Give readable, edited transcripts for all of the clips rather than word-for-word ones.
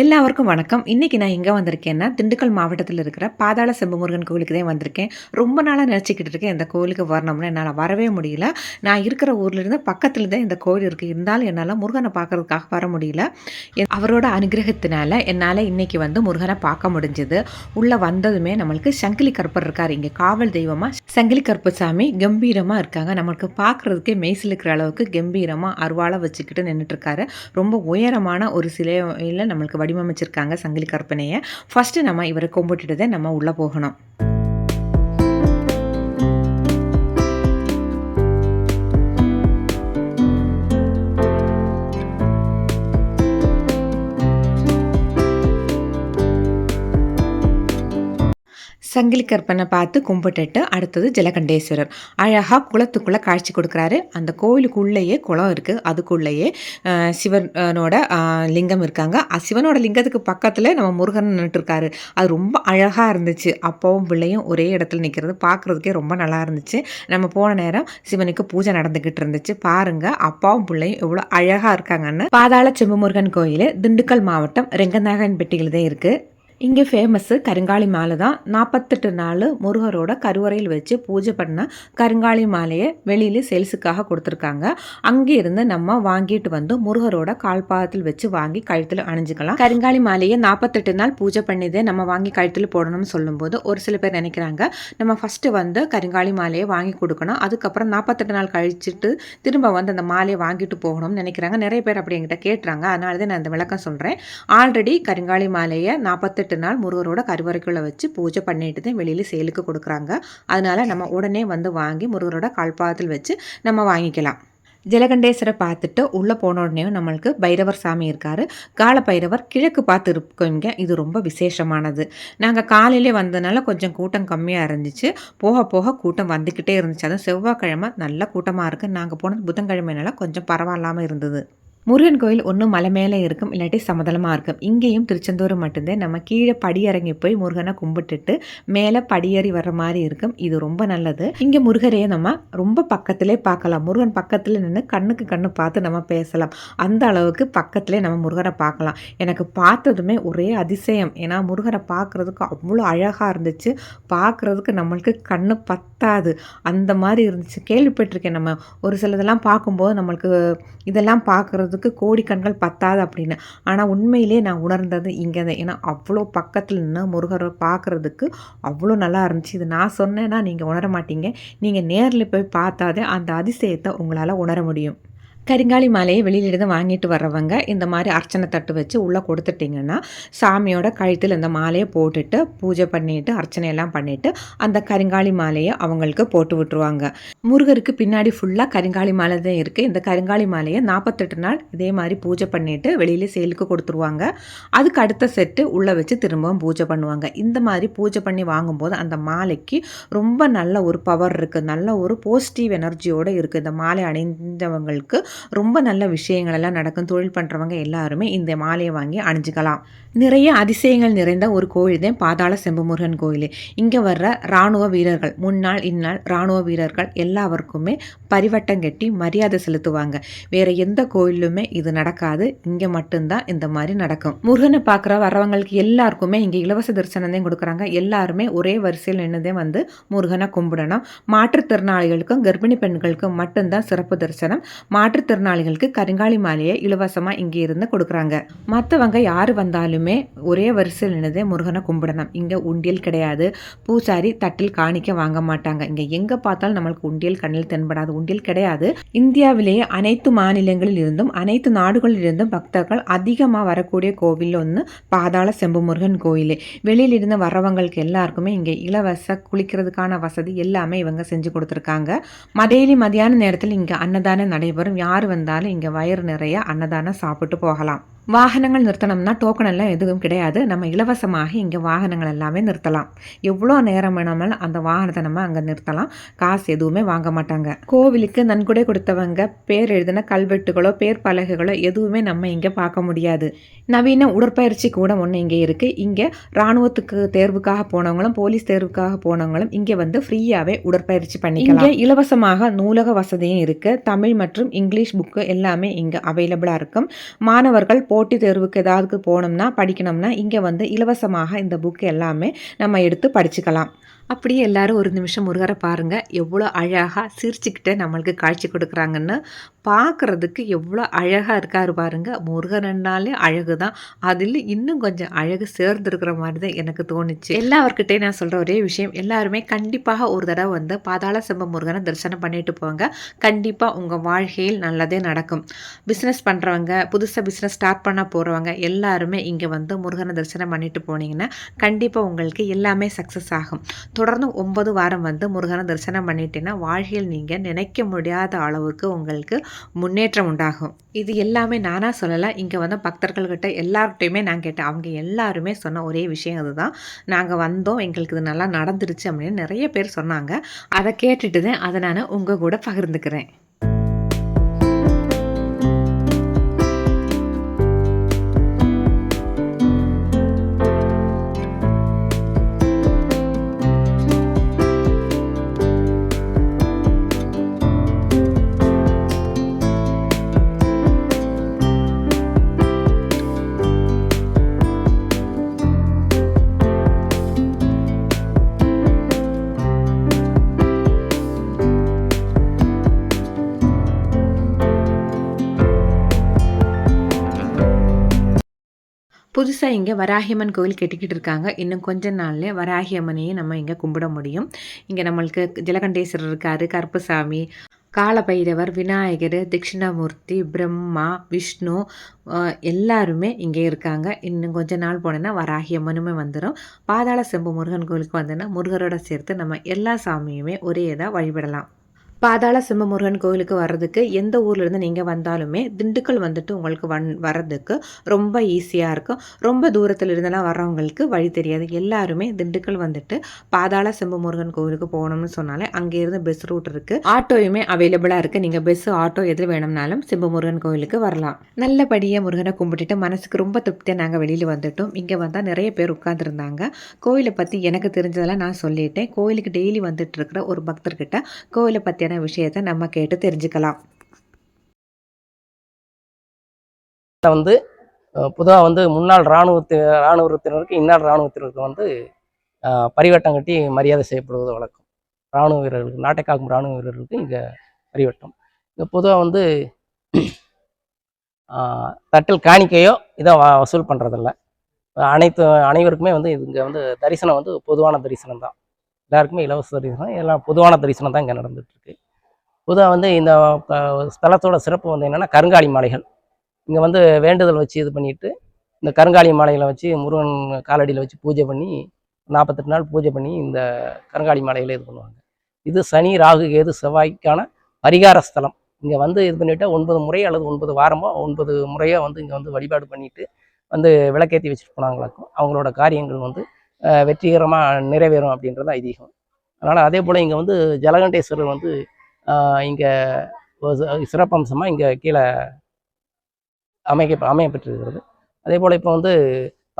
எல்லாருக்கும் வணக்கம். இன்னைக்கு நான் எங்கே வந்திருக்கேன்னா, திண்டுக்கல் மாவட்டத்தில் இருக்கிற பாதாள செம்பு முருகன் கோவிலுக்கு தான் வந்திருக்கேன். ரொம்ப நாளாக நினச்சிக்கிட்டு இருக்கேன் இந்த கோவிலுக்கு வரணும்னு. என்னால் வரவே முடியல. நான் இருக்கிற ஊர்லேருந்து பக்கத்தில் தான் இந்த கோவில் இருக்குது. இருந்தாலும் என்னால் முருகனை பார்க்கறதுக்காக வர முடியல. அவரோட அனுகிரகத்தினால என்னால் இன்னைக்கு வந்து முருகனை பார்க்க முடிஞ்சது. உள்ளே வந்ததுமே நம்மளுக்கு சங்கிலி கருப்பர் இருக்கார். இங்கே காவல் தெய்வமாக சங்கிலி கருப்பு சாமி கம்பீரமாக இருக்காங்க. நம்மளுக்கு பார்க்குறதுக்கே மெய்சில் இருக்கிற அளவுக்கு கம்பீரமாக அருவாளை வச்சுக்கிட்டு நின்றுட்டுருக்காரு. ரொம்ப உயரமான ஒரு சிலையில் நம்மளுக்கு வடிவமைச்சிருக்காங்க சங்கிலி கற்பனையை. ஃபர்ஸ்ட் நம்ம இவரை கும்பிட்டுட்டு தான் நம்ம உள்ள போகணும். சங்கிலி கற்பனை பார்த்து கும்பிட்டுட்டு அடுத்தது ஜலகண்டேஸ்வரர் அழகாக குளத்துக்குள்ளே காட்சி கொடுக்குறாரு. அந்த கோவிலுக்குள்ளேயே குளம் இருக்குது. அதுக்குள்ளேயே சிவனோட லிங்கம் இருக்காங்க. சிவனோட லிங்கத்துக்கு பக்கத்தில் நம்ம முருகன் நின்றுட்டுருக்காரு. அது ரொம்ப அழகாக இருந்துச்சு. அப்பாவும் பிள்ளையும் ஒரே இடத்துல நிற்கிறது பார்க்குறதுக்கே ரொம்ப நல்லா இருந்துச்சு. நம்ம போன நேரம் சிவனுக்கு பூஜை நடந்துக்கிட்டு இருந்துச்சு. பாருங்கள் அப்பாவும் பிள்ளையும் எவ்வளோ அழகாக இருக்காங்கன்னு. பாதாள செம்பு முருகன் கோயில் திண்டுக்கல் மாவட்டம் ரெங்கநாயகன்பட்டியில் தான் இருக்குது. இங்கே ஃபேமஸ்ஸு கருங்காலி மாலை தான். 48 நாள் முருகரோட கருவறையில் வச்சு பூஜை பண்ண கருங்காலி மாலையை வெளியில் சேல்ஸுக்காக கொடுத்துருக்காங்க. அங்கே இருந்து நம்ம வாங்கிட்டு வந்து முருகரோட கால்பாதத்தில் வச்சு வாங்கி கழுத்தில் அணிஞ்சிக்கலாம். கருங்காலி மாலையை 48 நாள் பூஜை பண்ணிதே நம்ம வாங்கி கழுத்தில் போடணும்னு சொல்லும்போது ஒரு சில பேர் நினைக்கிறாங்க நம்ம ஃபஸ்ட்டு வந்து கருங்காலி மாலையை வாங்கி கொடுக்கணும், அதுக்கப்புறம் 48 நாள் கழிச்சுட்டு திரும்ப வந்து அந்த மாலையை வாங்கிட்டு போகணும்னு நினைக்கிறாங்க. நிறைய பேர் அப்படி என்கிட்ட கேட்டுறாங்க. அதனால தான் நான் இந்த விளக்கம் சொல்கிறேன். ஆல்ரெடி கருங்காலி மாலையை 48 நாள் முருகரோட கருவறைக்குள்ள வச்சு பூஜை பண்ணிட்டு தான் வெளியில சேலுக்கு கொடுக்குறாங்க. அதனால நம்ம உடனே வந்து வாங்கி முருகரோட கால்பாதத்தில் வச்சு நம்ம வாங்கிக்கலாம். ஜலகண்டேஸ்வரை பார்த்துட்டு உள்ளே போன உடனே நம்மளுக்கு பைரவர் சாமி இருக்கார். கால பைரவர் கிழக்கு பார்த்து இருக்கவங்க. இது ரொம்ப விசேஷமானது. நாங்கள் காலையிலே வந்ததுனால கொஞ்சம் கூட்டம் கம்மியாக இருந்துச்சு. போக போக கூட்டம் வந்துக்கிட்டே இருந்துச்சு. அதுவும் செவ்வாய்க்கிழமை நல்ல கூட்டமாக இருக்குது. நாங்கள் போனது புதன்கிழமைனால கொஞ்சம் பரவாயில்லாமல் இருந்தது. முருகன் கோயில் ஒன்றும் மலை மேலே இருக்கும், இல்லாட்டி சமதளமாக இருக்கும். இங்கேயும் திருச்செந்தூர் மட்டும்தான் நம்ம கீழே படியிறங்கி போய் முருகனை கும்பிட்டுட்டு மேலே படியேறி வர்ற மாதிரி இருக்கும். இது ரொம்ப நல்லது. இங்கே முருகரையே நம்ம ரொம்ப பக்கத்திலே பார்க்கலாம். முருகன் பக்கத்தில் நின்று கண்ணுக்கு கண்ணு பார்த்து நம்ம பேசலாம். அந்த அளவுக்கு பக்கத்திலே நம்ம முருகனை பார்க்கலாம். எனக்கு பார்த்ததுமே ஒரே அதிசயம். ஏன்னா முருகனை பார்க்குறதுக்கு அவ்வளோ அழகாக இருந்துச்சு. பார்க்குறதுக்கு நம்மளுக்கு கண்ணு பத்தாது அந்த மாதிரி இருந்துச்சு. கேள்விப்பட்டிருக்கேன் நம்ம ஒரு சிலதெல்லாம் பார்க்கும்போது நம்மளுக்கு இதெல்லாம் பார்க்குறதுக்கு கோடி கண்கள் பத்தாது அப்படின்னு. ஆனால் உண்மையிலே நான் உணர்ந்தது இங்கே தான். ஏன்னா அவ்வளோ பக்கத்தில் நின்று முருகரை பார்க்குறதுக்கு அவ்வளோ நல்லா இருந்துச்சு. இது நான் சொன்னேன்னா நீங்கள் உணர மாட்டீங்க. நீங்கள் நேரில் போய் பார்த்தாதே அந்த அதிசயத்தை உங்களால் உணர முடியும். கருங்காலி மாலையை வெளியிலிருந்து வாங்கிட்டு வர்றவங்க இந்த மாதிரி அர்ச்சனை தட்டு வச்சு உள்ளே கொடுத்துட்டிங்கன்னா சாமியோட கழுத்தில் இந்த மாலையை போட்டுட்டு பூஜை பண்ணிவிட்டு அர்ச்சனையெல்லாம் பண்ணிவிட்டு அந்த கருங்காலி மாலையை அவங்களுக்கு போட்டு விட்டுருவாங்க. முருகருக்கு பின்னாடி ஃபுல்லாக கருங்காலி மாலை தான் இருக்குது. இந்த கருங்காலி மாலையை 48 நாள் இதே மாதிரி பூஜை பண்ணிவிட்டு வெளியில் சேலுக்கு கொடுத்துருவாங்க. அதுக்கு அடுத்த செட்டு உள்ளே வச்சு திரும்பவும் பூஜை பண்ணுவாங்க. இந்த மாதிரி பூஜை பண்ணி வாங்கும்போது அந்த மாலைக்கு ரொம்ப நல்ல ஒரு பவர் இருக்குது. நல்ல ஒரு பாசிட்டிவ் எனர்ஜியோடு இருக்குது. இந்த மாலை அணிந்தவங்களுக்கு ரொம்ப நல்ல விஷயங்கள் எல்லாம் நடக்கும். தொழில் பண்ணுறவங்க எல்லாருமே இந்த மாலையை வாங்கி அணிஞ்சிக்கலாம். நிறைய அதிசயங்கள் நிறைந்த ஒரு கோயில் தான் பாதாள செம்பு முருகன் கோயில். இங்கே வர்ற இராணுவ வீரர்கள், முன்னாள் இந்நாள் இராணுவ வீரர்கள் எல்லாருக்குமே பரிவட்டம் கட்டி மரியாதை செலுத்துவாங்க. வேற எந்த கோயிலுமே இது நடக்காது. இங்கே மட்டும்தான் இந்த மாதிரி நடக்கும். முருகனை பார்க்குற வரவங்களுக்கு எல்லாருக்குமே இங்கே இலவச தரிசனம் தான் கொடுக்குறாங்க. எல்லாருமே ஒரே வரிசையில் நின்றுதே வந்து முருகனை கும்பிடணும். மாற்றுத்திறனாளிகளுக்கும் கர்ப்பிணி பெண்களுக்கும் மட்டும்தான் சிறப்பு தரிசனம். மாற்றுத்திறனாளிகளுக்கு கருங்காலி மாலையை இலவசமாக இங்கே இருந்து கொடுக்குறாங்க. மற்றவங்க யார் வந்தாலுமே ஒரே வரிசையில் நின்றதே முருகனை கும்பிடணும். இங்கே உண்டியல் கிடையாது. பூசாரி தட்டில் காணிக்க வாங்க மாட்டாங்க. இங்கே எங்கே பார்த்தாலும் நம்மளுக்கு உண்டியல் கண்ணில் தென்படாது. உண்டியல் கிடையாது. இந்தியாவிலேயே அனைத்து மாநிலங்களில் இருந்தும் அனைத்து நாடுகளில் இருந்தும் பக்தர்கள் அதிகமாக வரக்கூடிய கோவில் ஒன்று பாதாள செம்பு முருகன் கோயில். வெளியிலிருந்து வரவங்களுக்கு எல்லாருக்குமே இங்கே இலவச குளிக்கிறதுக்கான வசதி எல்லாமே இவங்க செஞ்சு கொடுத்துருக்காங்க. டெய்லி மதியான நேரத்தில் இங்கே அன்னதானம் நடைபெறும். யார் வந்தாலும் இங்கே வயிறு நிறைய அன்னதானம் சாப்பிட்டு போகலாம். வாகனங்கள் நிறுத்தணும்னா டோக்கன் எல்லாம் எதுவும் கிடையாது. நம்ம இலவசமாக இங்கே வாகனங்கள் எல்லாமே நிறுத்தலாம். எவ்வளோ நேரம் வேணாலும் அந்த வாகனத்தை நம்ம அங்கே நிறுத்தலாம். காசு எதுவுமே வாங்க மாட்டாங்க. கோவிலுக்கு நன்கொடை கொடுத்தவங்க பேர் எழுதின கல்வெட்டுகளோ பேர் பலகைகளோ எதுவுமே நம்ம இங்கே பார்க்க முடியாது. நவீன உடற்பயிற்சி கூட ஒன்று இங்கே இருக்குது. இங்கே இராணுவத்துக்கு தேர்வுக்காக போனவங்களும் போலீஸ் தேர்வுக்காக போனவங்களும் இங்கே வந்து ஃப்ரீயாகவே உடற்பயிற்சி பண்ணிக்கலாம். இங்கே இலவசமாக நூலக வசதியும் இருக்குது. தமிழ் மற்றும் இங்கிலீஷ் புக்கு எல்லாமே இங்கே அவைலபிளாக இருக்கும். மாணவர்கள் போட்டித் தேர்வுக்கு ஏதாவது போனோம்னா படிக்கணும்னா இங்கே வந்து இலவசமாக இந்த புக் எல்லாமே நம்ம எடுத்து படிச்சுக்கலாம். அப்படியே எல்லாரும் ஒரு நிமிஷம் முருகரை பாருங்க. எவ்வளோ அழகா சிரிச்சுக்கிட்டு நம்மளுக்கு காட்சி கொடுக்குறாங்கன்னு. பார்க்குறதுக்கு எவ்வளோ அழகா இருக்காரு பாருங்க. முருகன்னாலே அழகு தான். அதில் இன்னும் கொஞ்சம் அழகு சேர்ந்திருக்கிற மாதிரி தான் எனக்கு தோணுச்சு. எல்லார்கிட்டயும் நான் சொல்ற ஒரே விஷயம், எல்லாருமே கண்டிப்பாக ஒரு தடவை வந்து பாதாள செம்பு முருகனை தரிசனம் பண்ணிட்டு போங்க. கண்டிப்பா உங்க வாழ்க்கையில் நல்லதே நடக்கும். பிஸ்னஸ் பண்றவங்க, புதுசா பிஸ்னஸ் ஸ்டார்ட் பண்ண போறவங்க எல்லாருமே இங்க வந்து முருகனை தரிசனம் பண்ணிட்டு போனீங்கன்னா, கண்டிப்பா உங்களுக்கு எல்லாமே சக்சஸ் ஆகும். தொடர்ந்து 9 வாரம் வந்து முருகனை தரிசனம் பண்ணிட்டீங்கன்னா வாழ்க்கையில் நீங்கள் நினைக்க முடியாத அளவுக்கு உங்களுக்கு முன்னேற்றம் உண்டாகும். இது எல்லாமே நானாக சொல்லலை, இங்கே வந்து பக்தர்கள்கிட்ட எல்லார்கிட்டையுமே நான் கேட்டேன். அவங்க எல்லாருமே சொன்ன ஒரே விஷயம் அதுதான். நாங்கள் வந்தோம், எங்களுக்கு இது நல்லா நடந்துருச்சு அப்படின்னு நிறைய பேர் சொன்னாங்க. அதை கேட்டுட்டு தான் அதை நான் உங்கள் கூட பகிர்ந்துக்கிறேன். புதுசாக இங்கே வராகியம்மன் கோவில் கட்டிக்கிட்டு இருக்காங்க. இன்னும் கொஞ்ச நாள்லேயே வராகியம்மனையும் நம்ம இங்கே கும்பிட முடியும். இங்கே நம்மளுக்கு ஜலகண்டேஸ்வரர் இருக்கார், கருப்பசாமி, காலபைரவர், விநாயகர், தட்சிணாமூர்த்தி, பிரம்மா, விஷ்ணு எல்லாருமே இங்கே இருக்காங்க. இன்னும் கொஞ்ச நாள் போனோன்னா வராகியம்மனுமே வந்துடும். பாதாள செம்பு முருகன் கோவிலுக்கு வந்தோன்னா முருகரோட சேர்த்து நம்ம எல்லா சாமியுமே ஒரே இதாக வழிபடலாம். பாதாள செம்பு முருகன் கோவிலுக்கு வர்றதுக்கு எந்த ஊர்லேருந்து நீங்கள் வந்தாலுமே திண்டுக்கல் வந்துட்டு உங்களுக்கு வர்றதுக்கு ரொம்ப ஈஸியாக இருக்கும். ரொம்ப தூரத்தில் இருந்தெல்லாம் வர்றவங்களுக்கு வழி தெரியாது. எல்லாருமே திண்டுக்கல் வந்துட்டு பாதாள செம்பு முருகன் கோவிலுக்கு போகணும்னு சொன்னாலே அங்கேருந்து பஸ் ரூட் இருக்குது, ஆட்டோயுமே அவைலபிளாக இருக்குது. நீங்கள் பஸ்ஸு ஆட்டோ எது வேணும்னாலும் செம்பு முருகன் கோவிலுக்கு வரலாம். நல்லபடியாக முருகனை கும்பிட்டுட்டு மனசுக்கு ரொம்ப திருப்தியாக நாங்கள் வெளியில் வந்துட்டோம். இங்கே வந்தால் நிறைய பேர் உட்காந்துருந்தாங்க. கோவிலை பற்றி எனக்கு தெரிஞ்சதெல்லாம் நான் சொல்லிட்டேன். கோவிலுக்கு டெய்லி வந்துட்டு இருக்கிற ஒரு பக்தர்கிட்ட கோவிலை பற்றி விஷயத்தை நம்ம கேட்டு தெரிஞ்சுக்கலாம். வந்து பொதுவாக வந்து முன்னாள் இராணுவத்தினருக்கு இந்நாள் இராணுவத்தினருக்கு வந்து பரிவட்டம் கட்டி மரியாதை செய்யப்படுவது வழக்கம். இராணுவ வீரர்களுக்கு, நாட்டை காக்கும் இராணுவ வீரர்களுக்கு இங்கே பரிவட்டம். இங்கே பொதுவாக வந்து தட்டில் காணிக்கையோ இதை வசூல் பண்ணுறதில்ல. அனைவருக்குமே வந்து இங்கே வந்து தரிசனம் வந்து பொதுவான தரிசனம் தான். எல்லாருக்குமே இலவச தரிசனம், எல்லாம் பொதுவான தரிசனம் தான் இங்கே நடந்துகிட்ருக்கு. பொதுவாக வந்து இந்த ஸ்தலத்தோட சிறப்பு வந்து என்னென்னா கருங்காலி மாலைகள். இங்கே வந்து வேண்டுதல் வச்சு இது பண்ணிவிட்டு இந்த கருங்காலி மாலைகளை வச்சு முருகன் காலடியில் வச்சு பூஜை பண்ணி 48 நாள் பூஜை பண்ணி இந்த கருங்காலி மாலைகளை இது பண்ணுவாங்க. இது சனி, ராகு, கேது, செவ்வாய்க்கான பரிகார ஸ்தலம். இங்கே வந்து இது பண்ணிவிட்டு 9 முறை அல்லது 9 வாரமோ 9 முறையோ வந்து இங்கே வந்து வழிபாடு பண்ணிவிட்டு வந்து விளக்கேற்றி வச்சுட்டு போனாங்களாக்கும். அவங்களோட காரியங்கள் வந்து வெற்றிகரமாக நிறைவேறும் அப்படின்றது ஐதீகம். அதனால் அதே போல் இங்கே வந்து ஜலகண்டேஸ்வரர் வந்து இங்கே சிறப்பம்சமாக இங்கே கீழே அமையப்பட்டிருக்கிறது. அதே போல் இப்போ வந்து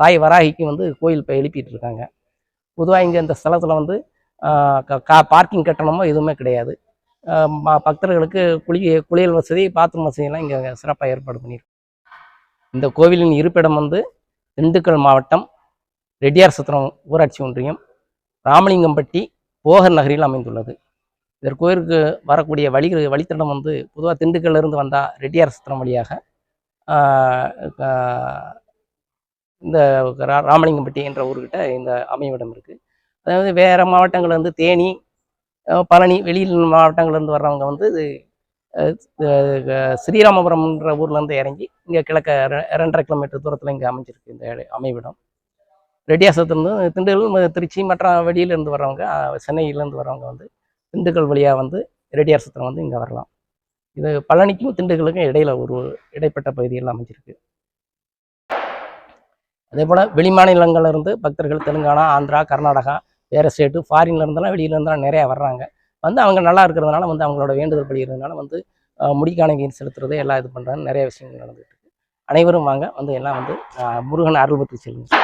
தாய் வராகிக்கு வந்து கோயில் இப்போ எழுப்பிட்டு இருக்காங்க. பொதுவாக இங்கே இந்த ஸ்தலத்தில் வந்து பார்க்கிங் கட்டணமோ எதுவுமே கிடையாது. பக்தர்களுக்கு குளியல் வசதி, பாத்ரூம் வசதியெல்லாம் இங்கே சிறப்பாக ஏற்பாடு பண்ணியிருக்கு. இந்த கோவிலின் இருப்பிடம் வந்து திண்டுக்கல் மாவட்டம் ரெட்டியார் சத்திரம் ஊராட்சி ஒன்றியம், ராமலிங்கம்பட்டி, போகர் நகரில் அமைந்துள்ளது. இதற்கு கோயிலுக்கு வரக்கூடிய வழித்தடம் வந்து பொதுவாக திண்டுக்கல்லிருந்து வந்தால் ரெட்டியார் சத்திரம் வழியாக இந்த ராமலிங்கம்பட்டி என்ற ஊர்கிட்ட இந்த அமைவிடம் இருக்குது. அதாவது வேறு மாவட்டங்கள் வந்து தேனி, பழனி, வெளியில் மாவட்டங்கள்லேருந்து வர்றவங்க வந்து ஸ்ரீராமபுரம்ன்ற ஊர்லேருந்து இறங்கி இங்கே கிழக்க 2.5 கிலோமீட்டர் தூரத்தில் இங்கே அமைஞ்சிருக்கு இந்த அமைவிடம். ரெட்டியாசத்துலேருந்து திண்டுக்கல், திருச்சி மற்ற வெளியிலேருந்து வர்றவங்க, சென்னையிலேருந்து வர்றவங்க வந்து திண்டுக்கல் வழியாக வந்து ரெட்டியார் சத்திரம் வந்து இங்கே வரலாம். இது பழனிக்கும் திண்டுக்கலுக்கும் இடையில ஒரு இடைப்பட்ட பகுதியெல்லாம் அமைஞ்சிருக்கு. அதே போல் வெளி மாநிலங்கள்லேருந்து பக்தர்கள் தெலுங்கானா, ஆந்திரா, கர்நாடகா, வேறு ஸ்டேட்டு, ஃபாரின்லேருந்தெல்லாம் வெளியிலேருந்தெல்லாம் நிறையா வர்றாங்க. வந்து அவங்க நல்லா இருக்கிறதுனால வந்து அவங்களோட வேண்டுதல் படிக்கிறதுனால வந்து முடிக்காணிக்கை செலுத்துறது எல்லாம் இது பண்ணுறாங்க. நிறைய விஷயங்கள் நடந்துகிட்டு இருக்கு. அனைவரும் வாங்க வந்து எல்லாம் வந்து முருகன் அருள் பெற்று செல்லுங்க.